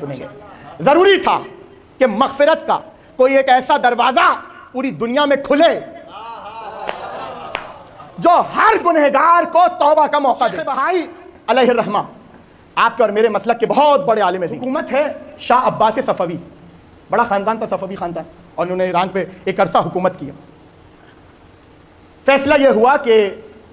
سنیں گے. ضروری تھا کہ مغفرت کا کوئی ایک ایسا دروازہ پوری دنیا میں کھلے جو ہر گنہگار کو توبہ کا موقع دے. بہائی علیہ الرحمہ آپ کے اور میرے مسلک کے بہت بڑے عالم دین. حکومت ہے شاہ عباس صفوی، بڑا خاندان تھا صفوی خاندان، اور انہوں نے ایران پہ ایک عرصہ حکومت کی. فیصلہ یہ ہوا کہ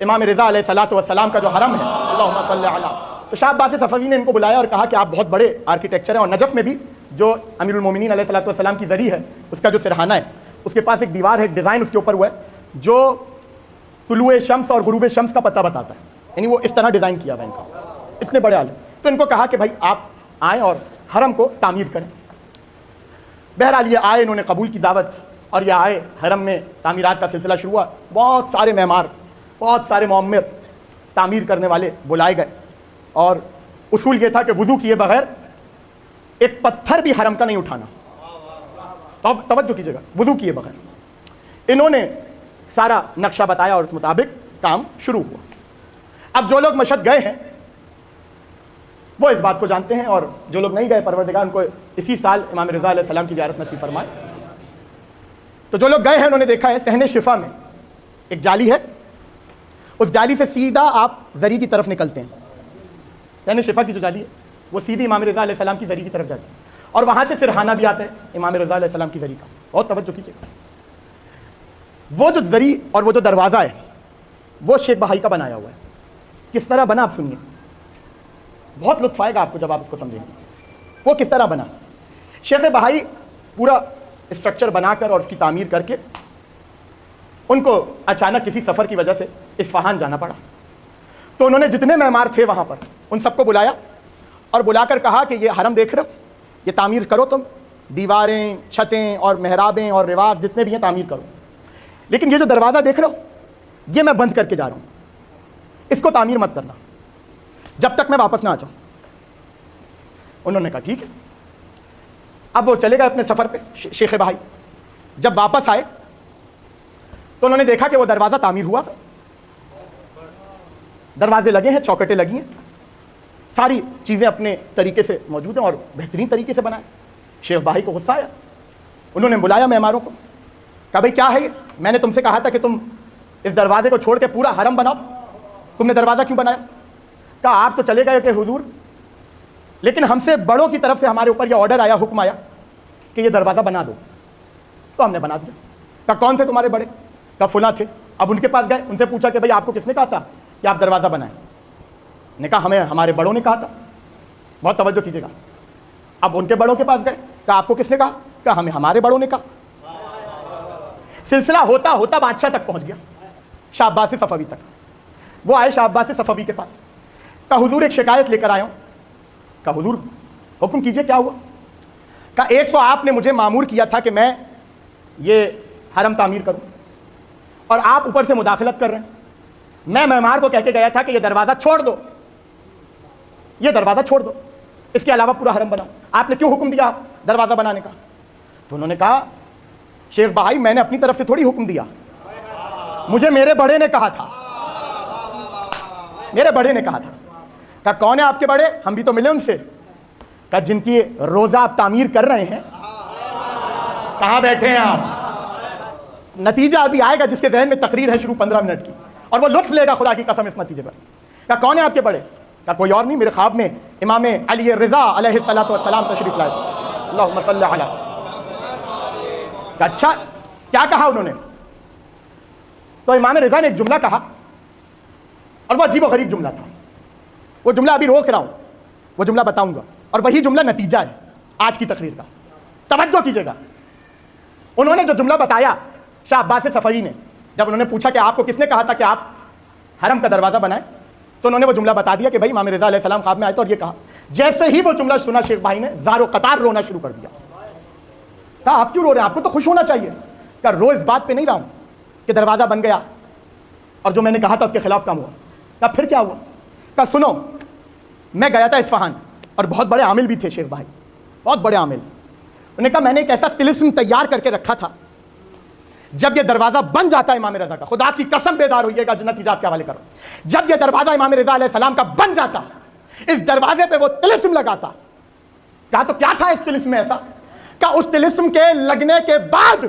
امام رضا علیہ السلام کا جو حرم ہے، اللہم صلی علی، تو شاہ عباس صفوی نے ان کو بلایا اور کہا کہ آپ بہت بڑے آرکیٹیکچر ہیں، اور نجف میں بھی جو امیر المومنین علیہ السلام کی زری ہے اس کا جو سرحانہ ہے، اس کے پاس ایک دیوار ہے، ایک ڈیزائن اس کے اوپر ہوا ہے جو طلوع شمس اور غروب شمس کا پتہ بتاتا ہے. یعنی وہ اس طرح ڈیزائن کیا ہوا ہے ان کا، اتنے بڑے عالم. تو ان کو کہا کہ بھائی آپ آئیں اور حرم کو تعمیر کریں. بہرحال یہ آئے، انہوں نے قبول کی دعوت، اور یہ آئے، حرم میں تعمیرات کا سلسلہ شروع ہوا. بہت سارے معمار، بہت سارے معمر، تعمیر کرنے والے بلائے گئے، اور اصول یہ تھا کہ وضو کیے بغیر ایک پتھر بھی حرم کا نہیں اٹھانا. توجہ کیجیے گا، وضو کیے بغیر. انہوں نے سارا نقشہ بتایا اور اس مطابق کام شروع ہوا. اب جو لوگ مشہد گئے ہیں وہ اس بات کو جانتے ہیں، اور جو لوگ نہیں گئے پروردگار ان کو اسی سال امام رضا علیہ السلام کی زیارت نصیب فرمائے. تو جو لوگ گئے ہیں انہوں نے دیکھا ہے صحن شفا میں ایک جالی ہے، اس جالی سے سیدھا آپ زری کی طرف نکلتے ہیں. صحن شفا کی جو جالی ہے وہ سیدھی امام رضا علیہ السلام کی زری کی طرف جاتی ہے، اور وہاں سے سرحانہ بھی آتا ہے امام رضا علیہ السلام کی زری کا. بہت توجہ کیجیے گا. وہ جو زری اور وہ جو دروازہ ہے وہ شیخ بہائی کا بنایا ہوا ہے. کس طرح بنا آپ سنیے، بہت لطف آئے گا آپ کو جب آپ اس کو سمجھیں گے. وہ کس طرح بنا؟ شیخ بہائی پورا اسٹرکچر بنا کر اور اس کی تعمیر کر کے ان کو اچانک کسی سفر کی وجہ سے اصفہان جانا پڑا. تو انہوں نے جتنے معمار تھے وہاں پر ان سب کو بلایا اور بلا کر کہا کہ یہ حرم دیکھ رہے ہو، یہ تعمیر کرو، تم دیواریں، چھتیں اور محرابیں اور رواق جتنے بھی ہیں تعمیر کرو، لیکن یہ جو دروازہ دیکھ رہے ہو یہ میں بند کر کے جا رہا ہوں، اس کو تعمیر مت کرنا جب تک میں واپس نہ آ جاؤں. انہوں نے کہا ٹھیک ہے. اب وہ چلے گئے اپنے سفر پہ. شیخ بہائی جب واپس آئے تو انہوں نے دیکھا کہ وہ دروازہ تعمیر ہوا، دروازے لگے ہیں، چوکٹیں لگی ہیں، ساری چیزیں اپنے طریقے سے موجود ہیں اور بہترین طریقے سے بنائے. شیخ بہائی کو غصہ آیا. انہوں نے بلایا معماروں کو، کہا بھائی کیا ہے یہ؟ میں نے تم سے کہا تھا کہ تم اس دروازے کو چھوڑ کے پورا حرم بناؤ، تم نے دروازہ کیوں بنایا؟ کہا آپ تو چلے گئے کہ حضور، لیکن ہم سے بڑوں کی طرف سے ہمارے اوپر یہ آرڈر آیا، حکم آیا کہ یہ دروازہ بنا دو، تو ہم نے بنا دیا. کہا کون تھے تمہارے بڑے؟ کہا فلاں تھے. اب ان کے پاس گئے، ان سے پوچھا کہ بھائی آپ کو کس نے کہا تھا کہ آپ دروازہ بنائیں؟ نے کہا ہمیں ہمارے بڑوں نے کہا تھا. بہت توجہ کیجیے گا. اب ان کے بڑوں کے پاس گئے، کہا آپ کو کس نے کہا؟ کہا ہمیں ہمارے بڑوں نے کہا. سلسلہ ہوتا ہوتا بادشاہ تک پہنچ گیا، شاہ عباس صفوی تک. وہ آئے شاہ عباس صفوی کے پاس. کہا حضور ایک شکایت لے کر آیا ہوں. کہا حضور حکم کیجئے، کیا ہوا؟ کہا ایک تو آپ نے مجھے مامور کیا تھا کہ میں یہ حرم تعمیر کروں، اور آپ اوپر سے مداخلت کر رہے ہیں. میں معمار کو کہہ کے گیا تھا کہ یہ دروازہ چھوڑ دو، یہ دروازہ چھوڑ دو، اس کے علاوہ پورا حرم بناؤ. آپ نے کیوں حکم دیا دروازہ بنانے کا؟ تو انہوں نے کہا شیخ بہائی میں نے اپنی طرف سے تھوڑی حکم دیا، مجھے میرے بڑے نے کہا تھا، میرے بڑے نے کہا تھا. کہا کون ہے آپ کے بڑے؟ ہم بھی تو ملے ان سے. کہا جن کی روزہ آپ تعمیر کر رہے ہیں. کہاں بیٹھے ہیں آپ؟ نتیجہ ابھی آئے گا، جس کے ذہن میں تقریر ہے شروع 15 منٹ کی، اور وہ لطف لے گا خدا کی قسم اس نتیجے پر. کہا کون ہے آپ کے بڑے؟ کہا کوئی اور نہیں، میرے خواب میں امام علی رضا علیہ السلام تشریف لائے. اللہم صلی علی. کہا اچھا کیا کہا انہوں نے؟ تو امام رضا نے ایک جملہ کہا، اور وہ عجیب و غریب جملہ تھا. وہ جملہ ابھی روک رہا ہوں، وہ جملہ بتاؤں گا، اور وہی جملہ نتیجہ ہے آج کی تقریر کا. توجہ کیجیے گا. انہوں نے جو جملہ بتایا شاہ عباس صفوی نے، جب انہوں نے پوچھا کہ آپ کو کس نے کہا تھا کہ آپ حرم کا دروازہ بنائیں، تو انہوں نے وہ جملہ بتا دیا کہ بھائی امام رضا علیہ السلام خواب میں آئے تو اور یہ کہا. جیسے ہی وہ جملہ سنا شیخ بھائی نے زار و قطار رونا شروع کر دیا. کہا آپ کیوں رو رہے ہیں؟ آپ کو تو خوش ہونا چاہیے. کہا رو اس بات پہ نہیں رہا ہوں کہ دروازہ بن گیا اور جو میں نے کہا تھا اس کے خلاف کام ہوا. کہا پھر کیا ہوا؟ کہا سنو، میں گیا تھا اصفہان، اور بہت بڑے عامل بھی تھے شیخ بھائی، بہت بڑے عامل. انہوں نے کہا میں نے ایک ایسا طلسم تیار کر کے رکھا تھا، جب یہ دروازہ بن جاتا ہے امام رضا کا، خدا کی قسم بیدار ہوئیے گا، نتیجہ آپ کے حوالے کرو، جب یہ دروازہ امام رضا علیہ السلام کا بن جاتا، اس دروازے پہ وہ طلسم لگاتا کہا تو کیا تھا اس طلسم میں ایسا؟ کہ اس طلسم کے لگنے کے بعد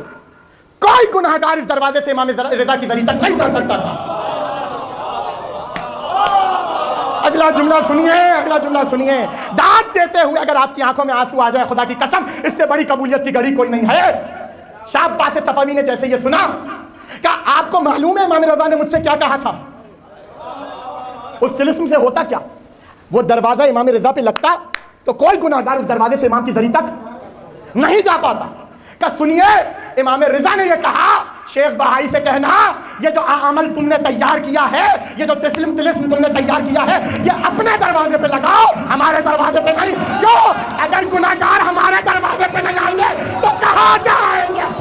کوئی گناہگار اس دروازے سے امام رضا کی زری تک نہیں چل سکتا تھا۔ اگلا جملہ سنیے، اگلا جملہ سنیے، داد دیتے ہوئے اگر آپ کی آنکھوں میں آنسو آ جائے، خدا کی قسم اس سے بڑی قبولیت کی گھڑی کوئی نہیں ہے۔ شاہ عباس صفوی نے جیسے یہ سنا کہ آپ کو معلوم ہے امام رضا نے مجھ سے کیا کہا تھا، اس طلسم سے ہوتا کیا؟ وہ دروازہ امام رضا پہ لگتا تو کوئی گناہگار اس دروازے سے امام کی زری تک نہیں جا پاتا۔ کہ سنیے، امام رضا نے یہ کہا، شیخ بہائی سے کہنا یہ جو عمل تم نے تیار کیا ہے، یہ جو طلسم تم نے تیار کیا ہے، یہ اپنے دروازے پہ لگاؤ، ہمارے دروازے پہ نہیں۔ کیوں؟ اگر گناہگار ہمارے دروازے پہ نہیں آئیں گے تو کہاں جائیں گے؟